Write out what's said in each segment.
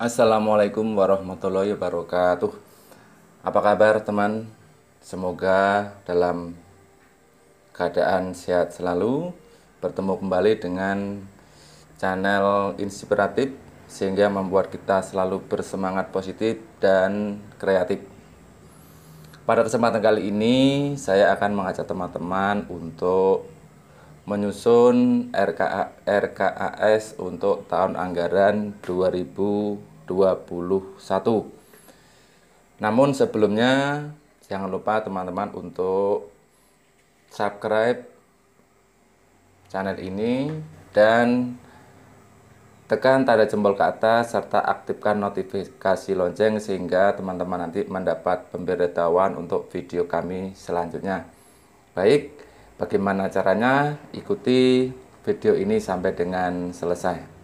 Assalamualaikum warahmatullahi wabarakatuh. Apa kabar teman? Semoga dalam keadaan sehat selalu. Bertemu kembali dengan channel inspiratif sehingga membuat kita selalu bersemangat positif dan kreatif. Pada kesempatan kali ini saya akan mengajak teman-teman untuk menyusun RKAS untuk tahun anggaran 2021. Namun sebelumnya jangan lupa teman-teman untuk subscribe channel ini dan tekan tanda jempol ke atas serta aktifkan notifikasi lonceng sehingga teman-teman nanti mendapat pemberitahuan untuk video kami selanjutnya. Baik, bagaimana caranya? Ikuti video ini sampai dengan selesai.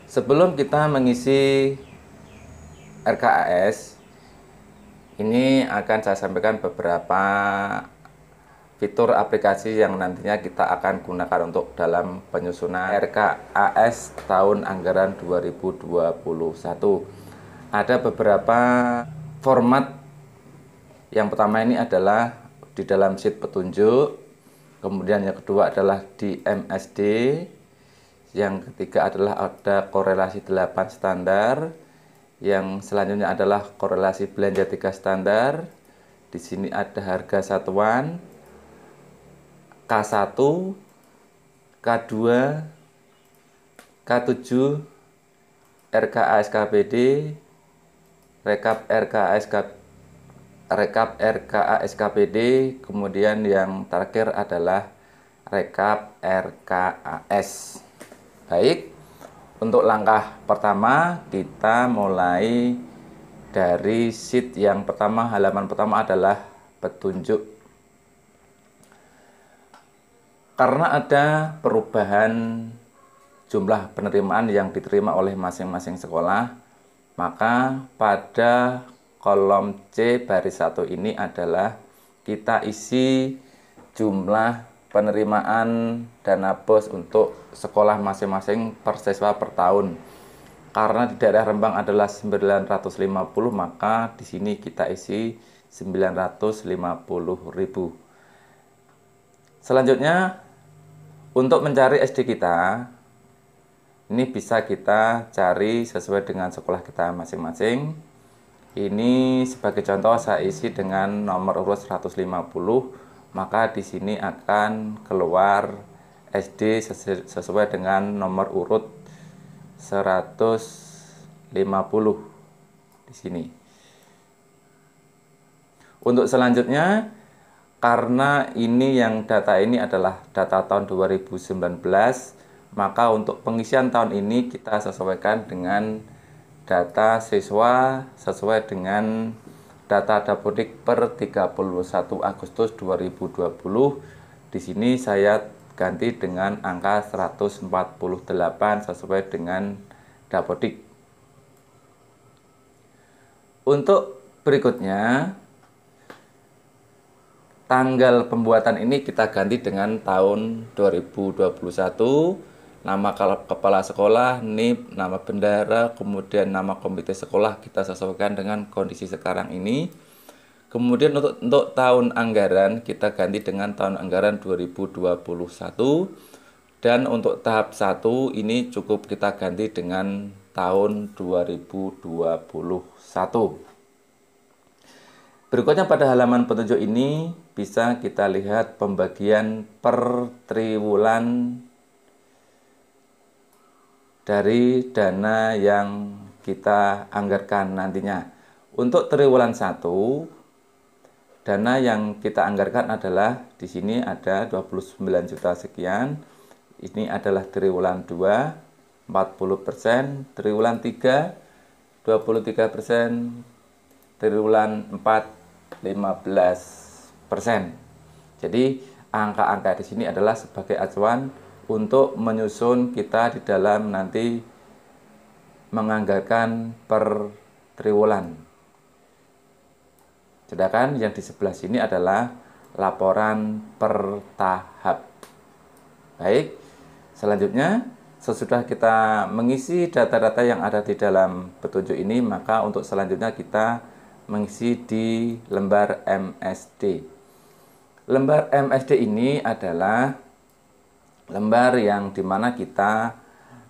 Sebelum kita mengisi RKAS, ini akan saya sampaikan beberapa fitur aplikasi yang nantinya kita akan gunakan untuk dalam penyusunan RKAS tahun anggaran 2021. Ada beberapa format. Yang pertama ini adalah di dalam sheet petunjuk, kemudian yang kedua adalah di MSD, yang ketiga adalah ada korelasi 8 standar, yang selanjutnya adalah korelasi belanja 3 standar. Di sini ada harga satuan, K1, K2, K7, RKASKPD, rekap RKASKPD, kemudian yang terakhir adalah rekap RKAS. Baik, untuk langkah pertama kita mulai dari sheet yang pertama. Halaman pertama adalah petunjuk. Karena ada perubahan jumlah penerimaan yang diterima oleh masing-masing sekolah, maka pada kolom C baris 1 ini adalah kita isi jumlah penerimaan dana BOS untuk sekolah masing-masing per siswa per tahun. Karena di daerah Rembang adalah 950, maka di sini kita isi 950.000. Selanjutnya, untuk mencari SD kita, ini bisa kita cari sesuai dengan sekolah kita masing-masing. Ini sebagai contoh saya isi dengan nomor urut 150, maka di sini akan keluar SD sesuai dengan nomor urut 150 di sini. Untuk selanjutnya, karena ini yang data ini adalah data tahun 2019, maka untuk pengisian tahun ini kita sesuaikan dengan data siswa sesuai dengan data Dapodik per 31 Agustus 2020. Di sini saya ganti dengan angka 148 sesuai dengan Dapodik. Untuk berikutnya, tanggal pembuatan ini kita ganti dengan tahun 2021. Nama kepala sekolah, NIP, nama bendara, kemudian nama komite sekolah kita sesuaikan dengan kondisi sekarang ini. Kemudian untuk tahun anggaran kita ganti dengan tahun anggaran 2021. Dan untuk tahap 1 ini cukup kita ganti dengan tahun 2021. Berikutnya pada halaman petunjuk ini bisa kita lihat pembagian per triwulan dari dana yang kita anggarkan nantinya. Untuk triwulan 1, dana yang kita anggarkan adalah di sini ada 29 juta sekian. Ini adalah triwulan 2, 40%, triwulan 3, 23%, triwulan 4, 15%. Jadi angka-angka di sini adalah sebagai acuan untuk menyusun kita di dalam nanti menganggarkan per triwulan. Sedangkan yang di sebelah sini adalah laporan per tahap. Baik, selanjutnya sesudah kita mengisi data-data yang ada di dalam petunjuk ini, maka untuk selanjutnya kita mengisi di lembar MSD. Lembar MSD ini adalah lembar yang dimana kita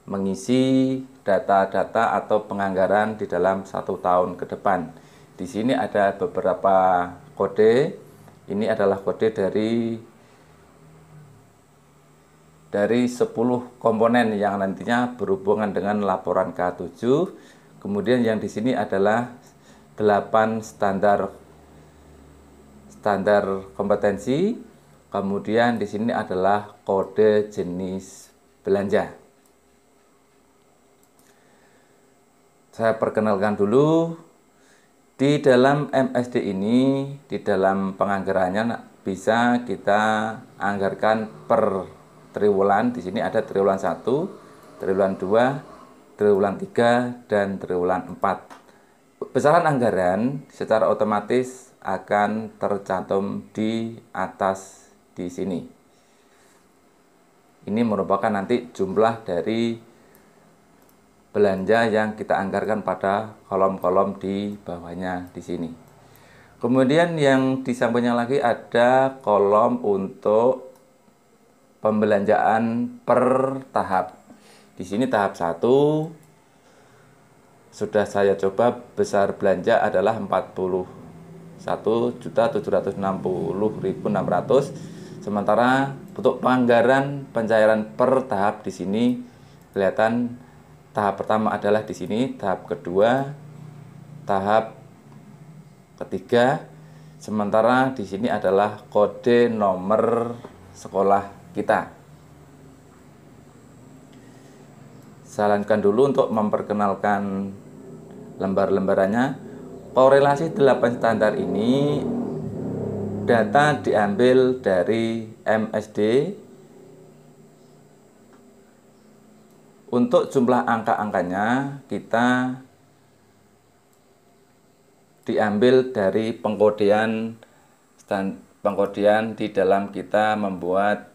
mengisi data-data atau penganggaran di dalam 1 tahun ke depan. Di sini ada beberapa kode. Ini adalah kode dari 10 komponen yang nantinya berhubungan dengan laporan K7. Kemudian yang di sini adalah 8 standar kompetensi. Kemudian di sini adalah kode jenis belanja. Saya perkenalkan dulu. Di dalam MSD ini, di dalam penganggarannya bisa kita anggarkan per triwulan. Di sini ada triwulan 1, triwulan 2, triwulan 3, dan triwulan 4. Besaran anggaran secara otomatis akan tercantum di atas di sini. Ini merupakan nanti jumlah dari belanja yang kita anggarkan pada kolom-kolom di bawahnya di sini. Kemudian yang di sampingnya lagi ada kolom untuk pembelanjaan per tahap. Di sini tahap 1 sudah saya coba, besar belanja adalah 41.760.600. Sementara untuk penganggaran pencairan per tahap di sini kelihatan tahap pertama adalah di sini, tahap kedua, tahap ketiga. Sementara di sini adalah kode nomor sekolah kita. Saya lanjutkan dulu untuk memperkenalkan lembar-lembarannya. Korelasi 8 standar ini data diambil dari MSD. Untuk jumlah angka-angkanya kita diambil dari pengkodean di dalam kita membuat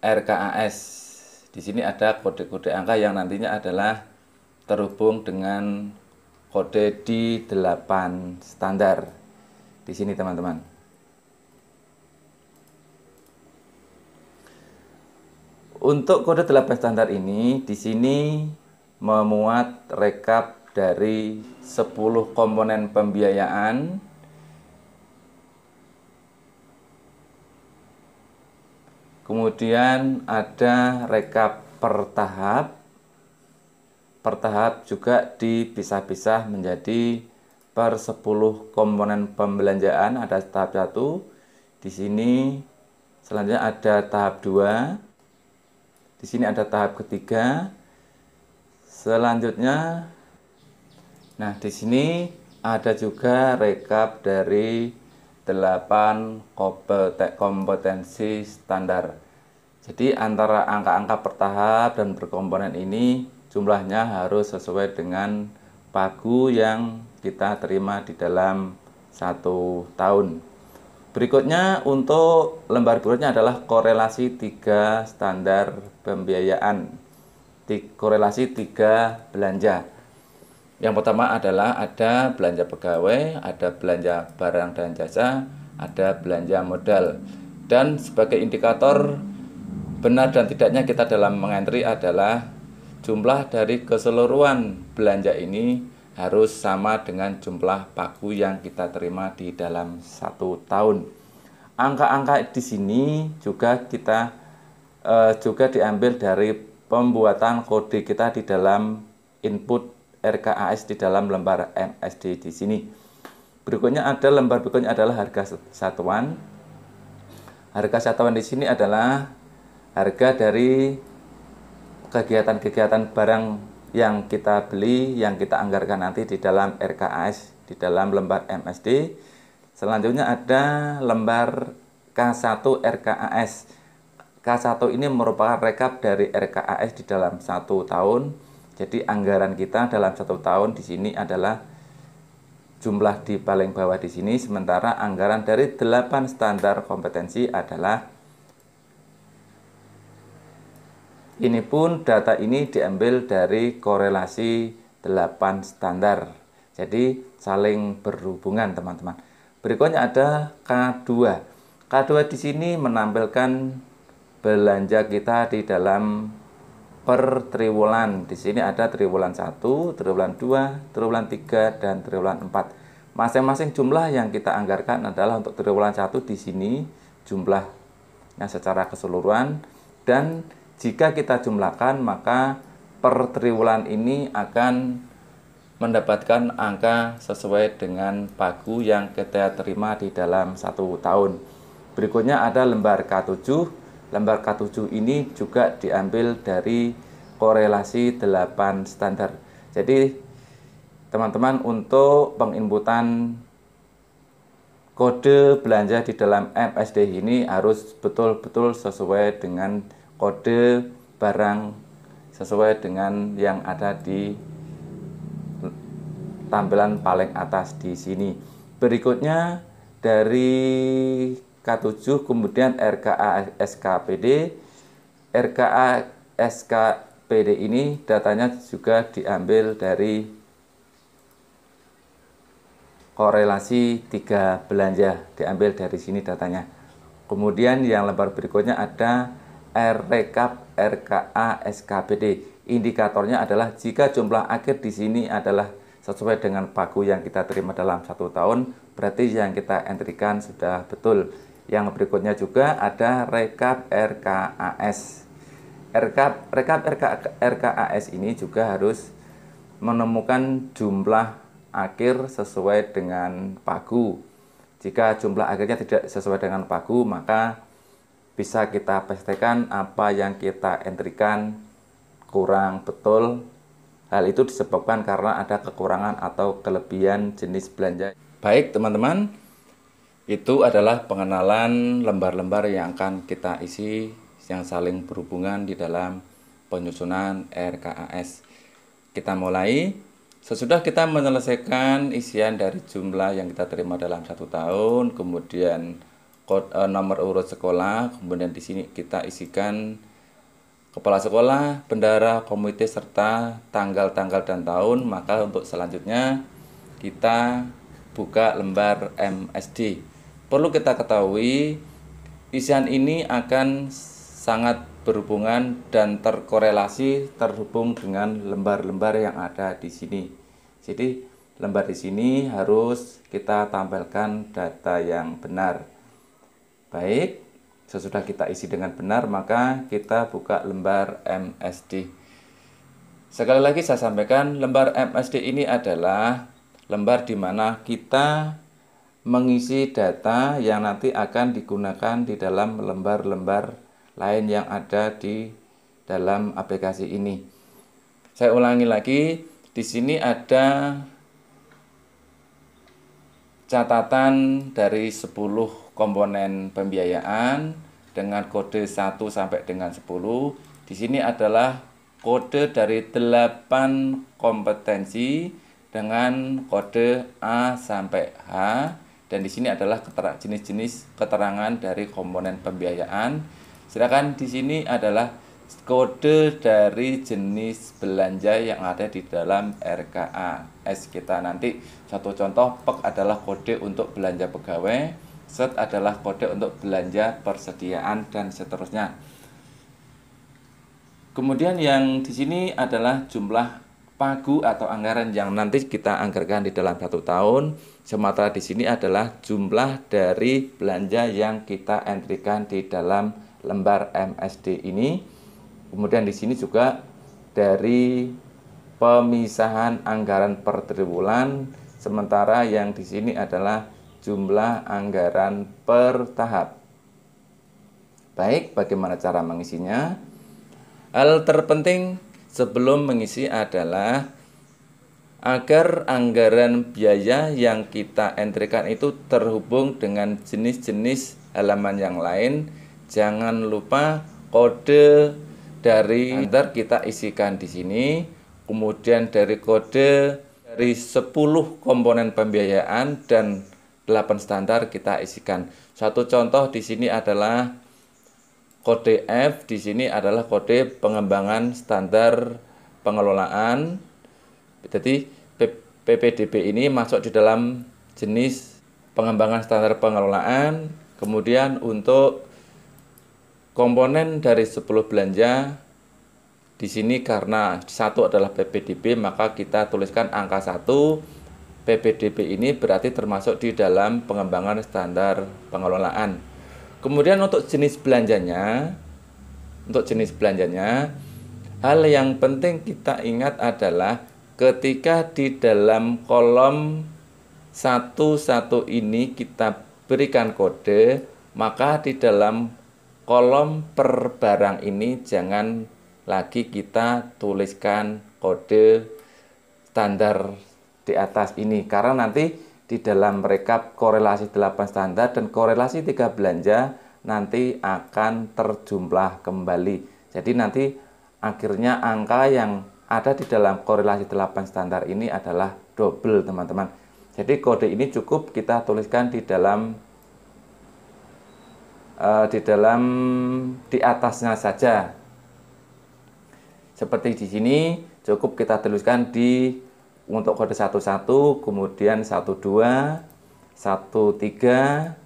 RKAS. Di sini ada kode-kode angka yang nantinya adalah terhubung dengan kode di 8 standar. Di sini teman-teman. Untuk kode 8 standar ini di sini memuat rekap dari 10 komponen pembiayaan. Kemudian ada rekap per tahap. Per tahap juga dipisah-pisah menjadi per 10 komponen pembelanjaan. Ada tahap 1. Di sini selanjutnya ada tahap 2. Di sini ada tahap ketiga. Selanjutnya, nah di sini ada juga rekap dari 8 kompetensi standar. Jadi antara angka-angka per tahap dan per komponen ini jumlahnya harus sesuai dengan pagu yang kita terima di dalam 1 tahun. Berikutnya untuk lembar berikutnya adalah korelasi 3 standar pembiayaan. Korelasi 3 belanja. Yang pertama adalah ada belanja pegawai, ada belanja barang dan jasa, ada belanja modal. Dan sebagai indikator benar dan tidaknya kita dalam mengentri adalah jumlah dari keseluruhan belanja ini harus sama dengan jumlah pagu yang kita terima di dalam 1 tahun. Angka-angka di sini juga diambil dari pembuatan kode kita di dalam input RKAS di dalam lembar MSD di sini. Berikutnya lembar berikutnya adalah harga satuan. Harga satuan di sini adalah harga dari kegiatan-kegiatan barang yang kita beli, yang kita anggarkan nanti di dalam RKAS, di dalam lembar MSD. Selanjutnya ada lembar K1 RKAS. K1 ini merupakan rekap dari RKAS di dalam 1 tahun. Jadi anggaran kita dalam 1 tahun di sini adalah jumlah di paling bawah di sini, sementara anggaran dari 8 standar kompetensi adalah ini pun data ini diambil dari korelasi 8 standar. Jadi saling berhubungan teman-teman. Berikutnya ada K2. K2 di sini menampilkan belanja kita di dalam per triwulan. Di sini ada triwulan 1, triwulan 2, triwulan 3, dan triwulan 4. Masing-masing jumlah yang kita anggarkan adalah untuk triwulan 1 di sini jumlahnya secara keseluruhan, dan jika kita jumlahkan maka per triwulan ini akan mendapatkan angka sesuai dengan pagu yang kita terima di dalam 1 tahun. Berikutnya ada lembar K7. Lembar K7 ini juga diambil dari korelasi 8 standar. Jadi teman-teman, untuk penginputan kode belanja di dalam MSD ini harus betul-betul sesuai dengan kode barang, sesuai dengan yang ada di tampilan paling atas di sini. Berikutnya dari K7 kemudian RKA SKPD. RKA SKPD ini datanya juga diambil dari korelasi 3 belanja, diambil dari sini datanya. Kemudian yang lembar berikutnya ada RRekap RKA SKPD. Indikatornya adalah jika jumlah akhir di sini adalah sesuai dengan pagu yang kita terima dalam 1 tahun, berarti yang kita entrikan sudah betul. Yang berikutnya juga ada rekap RKAS. Rekap RKAS ini juga harus menemukan jumlah akhir sesuai dengan pagu. Jika jumlah akhirnya tidak sesuai dengan pagu, maka bisa kita pastikan apa yang kita entrikan kurang betul. Hal itu disebabkan karena ada kekurangan atau kelebihan jenis belanja. Baik teman-teman, itu adalah pengenalan lembar-lembar yang akan kita isi yang saling berhubungan di dalam penyusunan RKAS. Kita mulai. Sesudah kita menyelesaikan isian dari jumlah yang kita terima dalam 1 tahun, kemudian nomor urut sekolah, kemudian di sini kita isikan kepala sekolah, bendara, komite, serta tanggal-tanggal dan tahun. Maka untuk selanjutnya kita buka lembar MSD. Perlu kita ketahui, isian ini akan sangat berhubungan dan terkorelasi terhubung dengan lembar-lembar yang ada di sini. Jadi lembar di sini harus kita tampilkan data yang benar. Baik. Sesudah kita isi dengan benar, maka kita buka lembar MSD. Sekali lagi saya sampaikan, lembar MSD ini adalah lembar di mana kita mengisi data yang nanti akan digunakan di dalam lembar-lembar lain yang ada di dalam aplikasi ini. Saya ulangi lagi, di sini ada catatan dari 10 komponen pembiayaan dengan kode 1 sampai dengan 10. Di sini adalah kode dari 8 kompetensi dengan kode A sampai H, dan di sini adalah jenis-jenis keterangan dari komponen pembiayaan. Sedangkan di sini adalah kode dari jenis belanja yang ada di dalam RKAS kita. Nanti satu contoh, PEK adalah kode untuk belanja pegawai, SET adalah kode untuk belanja persediaan, dan seterusnya. Kemudian yang di sini adalah jumlah pagu atau anggaran yang nanti kita anggarkan di dalam 1 tahun. Sementara di sini adalah jumlah dari belanja yang kita entrikan di dalam lembar MSD ini. Kemudian di sini juga dari pemisahan anggaran per triwulan, sementara yang di sini adalah jumlah anggaran per tahap. Baik, bagaimana cara mengisinya? Hal terpenting sebelum mengisi adalah agar anggaran biaya yang kita entrikan itu terhubung dengan jenis-jenis halaman yang lain. Jangan lupa kode dari standar kita isikan di sini. kemudian dari kode, dari 10 komponen pembiayaan dan 8 standar kita isikan. Satu contoh di sini adalah kode F, di sini adalah kode pengembangan standar pengelolaan. Jadi PPDB ini masuk di dalam jenis pengembangan standar pengelolaan. Kemudian untuk komponen dari 10 belanja di sini karena satu adalah PPDB, maka kita tuliskan angka 1. PPDB ini berarti termasuk di dalam pengembangan standar pengelolaan. Kemudian untuk jenis belanjanya, hal yang penting kita ingat adalah ketika di dalam kolom 11 ini kita berikan kode, maka di dalam kolom per barang ini jangan lagi kita tuliskan kode standar di atas ini, karena nanti di dalam rekap korelasi 8 standar dan korelasi 3 belanja nanti akan terjumlah kembali. Jadi nanti akhirnya angka yang ada di dalam korelasi 8 standar ini adalah double, teman-teman. Jadi kode ini cukup kita tuliskan di atasnya saja. Seperti di sini cukup kita tuliskan untuk kode 11, kemudian 12, 13.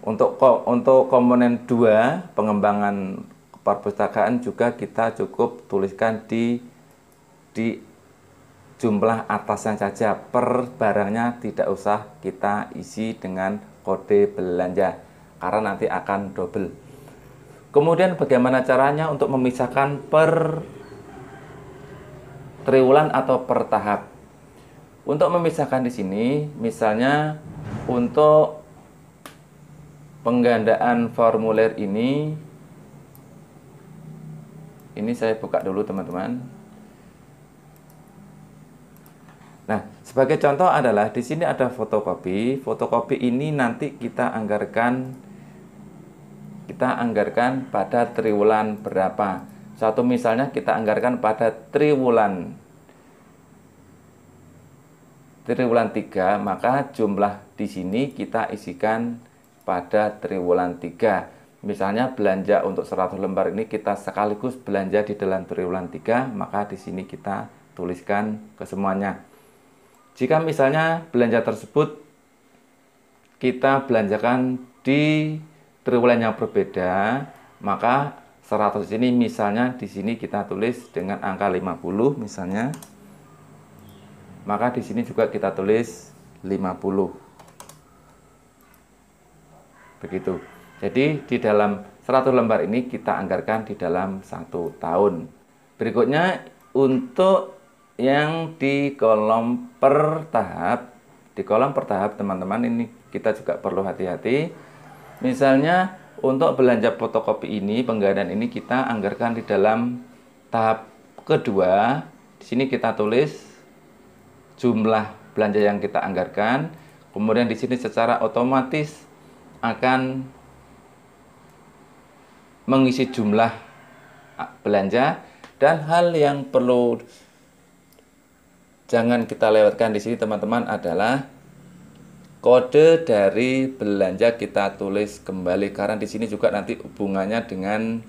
Untuk komponen 2 pengembangan perpustakaan juga kita cukup tuliskan di jumlah atasnya saja. Per barangnya tidak usah kita isi dengan kode belanja karena nanti akan double. Kemudian bagaimana caranya untuk memisahkan per triwulan atau per tahap? Untuk memisahkan di sini, misalnya untuk penggandaan formulir ini saya buka dulu, teman-teman. Nah, sebagai contoh adalah di sini ada fotokopi. Fotokopi ini nanti kita anggarkan pada triwulan berapa. Satu misalnya kita anggarkan pada triwulan 3, maka jumlah di sini kita isikan pada triwulan 3. Misalnya belanja untuk 100 lembar ini kita sekaligus belanja di dalam triwulan 3, maka di sini kita tuliskan ke semuanya. Jika misalnya belanja tersebut kita belanjakan di triwulan yang berbeda, maka 100 ini misalnya di sini kita tulis dengan angka 50 misalnya. Maka di sini juga kita tulis 50. Begitu. Jadi di dalam 100 lembar ini kita anggarkan di dalam 1 tahun. Berikutnya untuk yang di kolom per tahap. Di kolom per tahap, teman-teman, ini kita juga perlu hati-hati. Misalnya untuk belanja fotokopi ini, penggandaan ini kita anggarkan di dalam tahap kedua. Di sini kita tulis jumlah belanja yang kita anggarkan. Kemudian di sini secara otomatis akan mengisi jumlah belanja, dan hal yang perlu jangan kita lewatkan di sini, teman-teman, adalah kode dari belanja kita tulis kembali, karena di sini juga nanti hubungannya dengan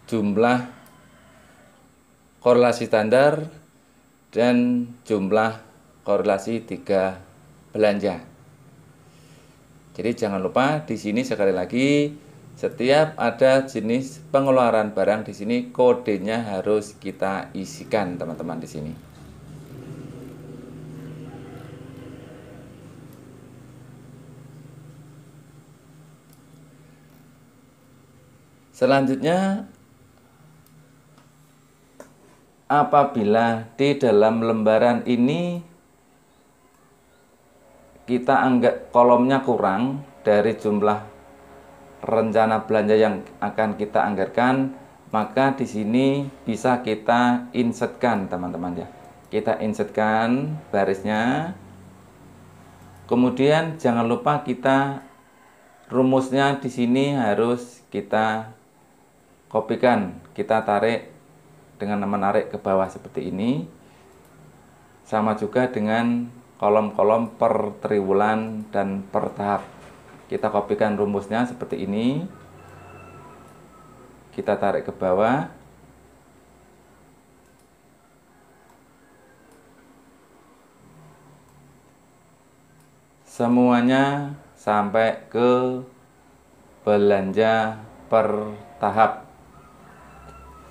jumlah korelasi standar dan jumlah korelasi 3 belanja. Jadi jangan lupa di sini sekali lagi, setiap ada jenis pengeluaran barang di sini kodenya harus kita isikan, teman-teman, di sini. Selanjutnya, apabila di dalam lembaran ini kita anggap kolomnya kurang dari jumlah rencana belanja yang akan kita anggarkan, maka di sini bisa kita insertkan, teman-teman, ya. Kita insertkan barisnya. Kemudian jangan lupa kita rumusnya di sini harus kita kopikan, kita tarik dengan menarik ke bawah seperti ini. Sama juga dengan kolom-kolom per triwulan dan per tahap. Kita kopikan rumusnya seperti ini. Kita tarik ke bawah. Semuanya sampai ke belanja per tahap.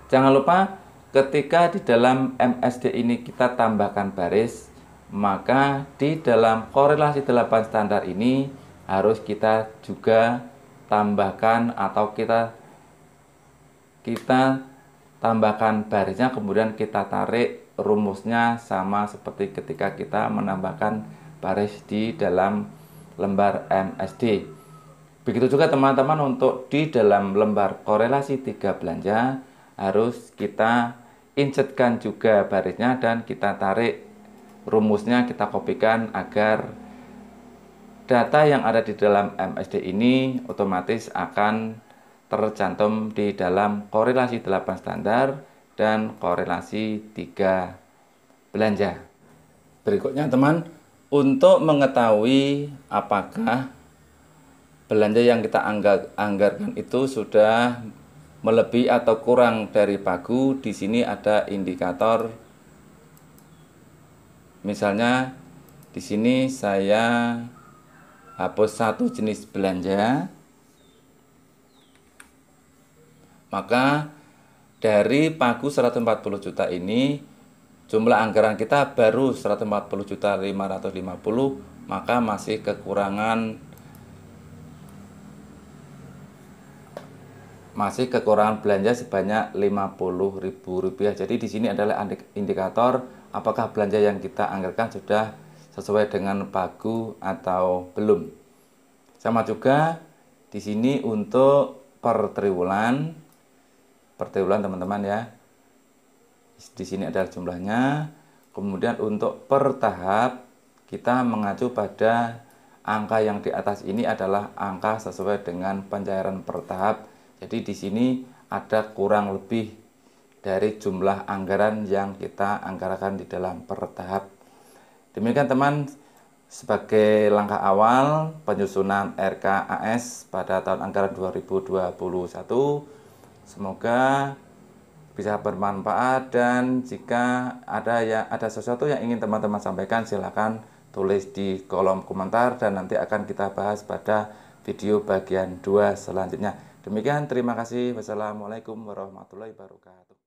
Jangan lupa ketika di dalam MSD ini kita tambahkan baris, maka di dalam korelasi 8 standar ini harus kita juga tambahkan atau kita tambahkan barisnya, kemudian kita tarik rumusnya sama seperti ketika kita menambahkan baris di dalam lembar MSD. Begitu juga teman-teman untuk di dalam lembar korelasi 3 belanja harus kita insertkan juga barisnya dan kita tarik rumusnya, kita kopikan agar data yang ada di dalam MSD ini otomatis akan tercantum di dalam korelasi 8 standar dan korelasi 3 belanja. Berikutnya teman, untuk mengetahui apakah belanja yang kita anggarkan itu sudah melebihi atau kurang dari pagu, di sini ada indikator. Misalnya di sini saya hapus satu jenis belanja, maka dari pagu 140 juta ini jumlah anggaran kita baru 140.550, maka masih kekurangan belanja sebanyak Rp50.000. Jadi di sini adalah indikator apakah belanja yang kita anggarkan sudah sesuai dengan pagu atau belum. Sama juga di sini untuk per triwulan teman-teman ya. Di sini adalah jumlahnya. Kemudian untuk per tahap kita mengacu pada angka yang di atas ini adalah angka sesuai dengan pencairan per tahap. Jadi di sini ada kurang lebih dari jumlah anggaran yang kita anggarkan di dalam per tahap. Demikian teman, sebagai langkah awal penyusunan RKAS pada tahun anggaran 2021. Semoga bisa bermanfaat, dan jika ada sesuatu yang ingin teman-teman sampaikan, silakan tulis di kolom komentar dan nanti akan kita bahas pada video bagian 2 selanjutnya. Demikian, terima kasih. Wassalamualaikum warahmatullahi wabarakatuh.